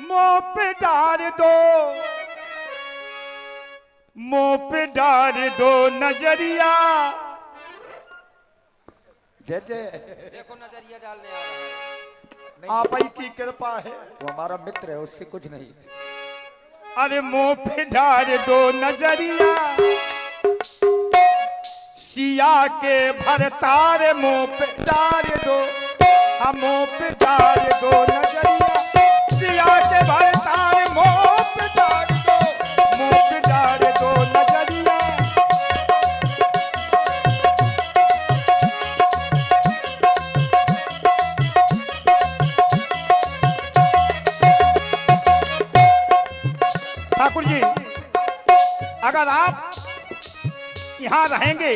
मुंह पे डाल दो, मुंह पे डाल दो नजरिया। जय जय। देखो नजरिया डालने आ रहा है। आप ही की कृपा है। वो हमारा मित्र है, उससे कुछ नहीं। अरे मुंह पे डाल दो नजरिया, सिया के भरतार मुंह पे डाल दो, हम मुंह पे डाल दो नजरिया, सिया के भरतार मुंह पे डाल दो, मुंह पे डाल दो नजरिया। ठाकुर जी, अगर आप यहां रहेंगे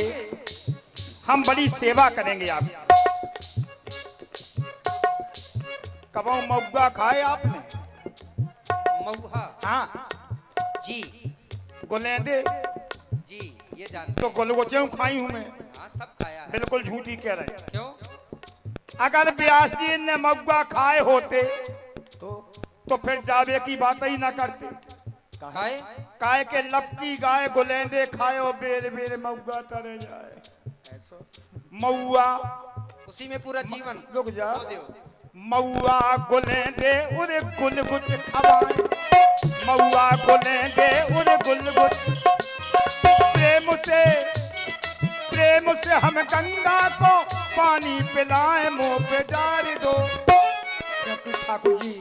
हम बड़ी सेवा करेंगे आपकी। कबो मौगा खाए आपने? महुआ हाँ। जी गुलेंदे जी ये जानते तो गोलगोचे खाई हूं मैं। हाँ सब खाया है। बिल्कुल झूठी कह रहे हैं। क्यों? अगर ब्यासी ने मौगा खाए होते तो तो फिर जावे की बात ही ना करते। खाए काय के लपकी गाय गुलेंदे खाए और बेर बेर मौगा तरे जाए। मऊआ उसी में पूरा जीवन रुक जा। खो दो। मऊआ गुलेंदे उरे गुलगुच खवाए, मऊआ गुलेंदे उरे गुलगुच। प्रेम से हम गंगा को पानी पिलाए, मुंह पे डाल दो। क्योंकि ठाकुर जी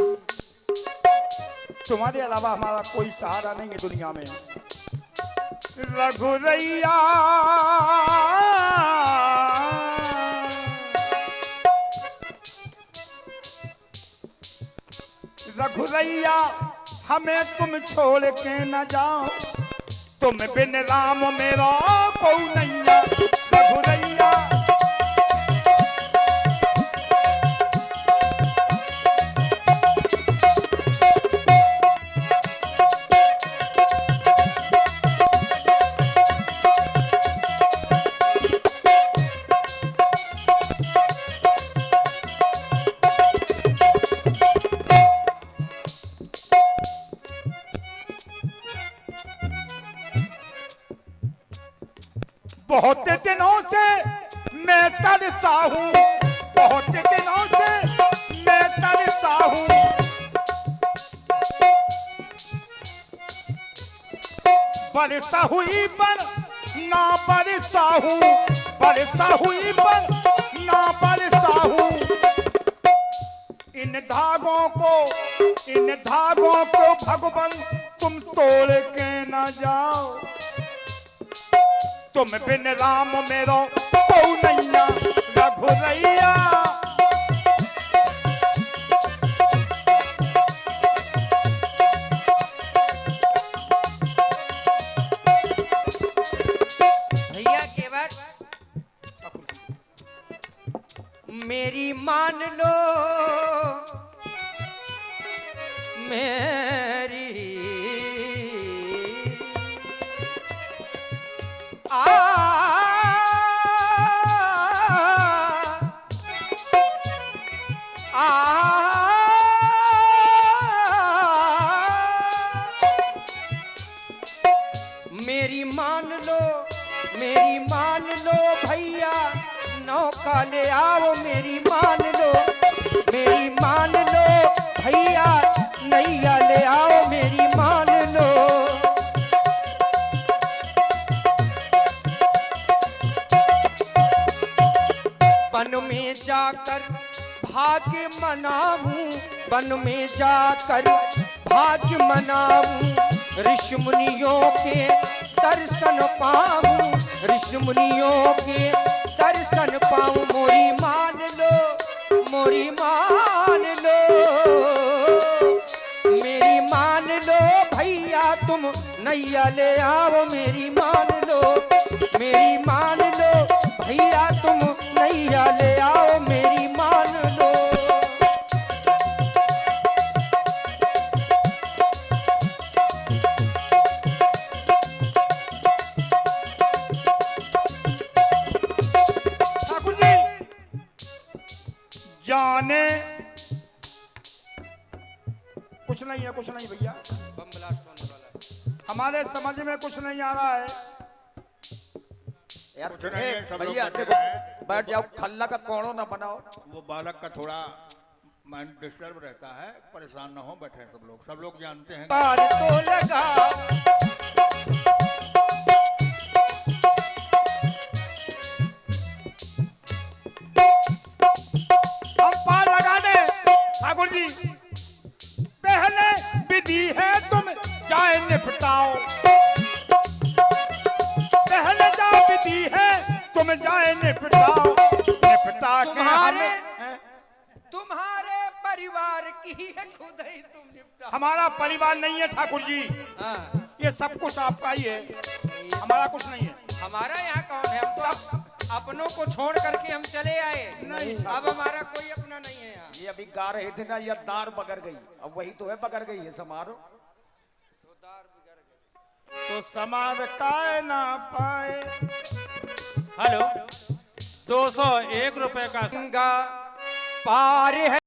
तुम्हारे अलावा हमारा कोई सहारा नहीं है दुनिया में। रघुरैया रघुरैया हमें तुम छोड़ के न जाओ, तुम बिन राम मेरा को नैया। रघुरैया बहुत दिनों से मैं तरसा हूं, बहुत दिनों से मैं तरसा हूं। बरसा हुई पर ना बरसा हूं, बरसा हुई पर ना बरसा हूं। इन धागों को भगवान तुम तोड़ के ना जाओ, तुम बिन राम मेरो को नैया। रघुरैया भैया केवट मेरी मान लो, मेरी मेरी मान लो भैया, नौका ले आओ मेरी मान लो, मेरी मान लो भैया, नैया ले आओ मेरी मान लो। वन में जाकर भाग्य मनाऊं, वन में जाकर भाग्य मनाऊं, ऋषि मुनियों के दर्शन पाऊं, ऋषि मुनियों के दर्शन पाऊं। मोरी मान लो, मोरी मान लो, मेरी मान लो भैया, तुम नैया ले आओ मेरी मान लो, मेरी मान लो भैया, तुम नैया ले आओ मेरी मान लो। ठाकुर जी जाने कुछ नहीं है, कुछ नहीं भैया, बम ब्लास्ट होने वाला है। हमारे समझ में कुछ नहीं आ रहा है। यार कुछ नहीं है, सब लोग भैया बैठे देखो, हैं। बैठ जाओ, खल्ला का कोणो ना बनाओ। वो बालक का थोड़ा माइंड डिस्टर्ब रहता है, परेशान ना हो, बैठे हैं सब लोग जानते हैं। पार तो लगा हम पार लगा दे ठाकुर जी, पहले विधि है तुम जाए निपटाओ, पहले जाओ विधि है तुम जाए निपटाओ, निपटा के हमें तुम्हारे परिवार की है, खुद ही तुम निपटा। हमारा परिवार नहीं है ठाकुर जी, हाँ, ये सब कुछ आपका ही है, हमारा कुछ नहीं है। हमारा यहाँ कौन है? हम तो अपनों को छोड़ करके हम चले आए। नहीं, अब हमारा कोई अपना नहीं है यहाँ। ये अभी गा रहे थे ना, ये दार बगर गई, अब वही तो है बगर गई है, समारो। तो समाज काय ना पाए। हेलो, 201 रुपए का गंगा पार है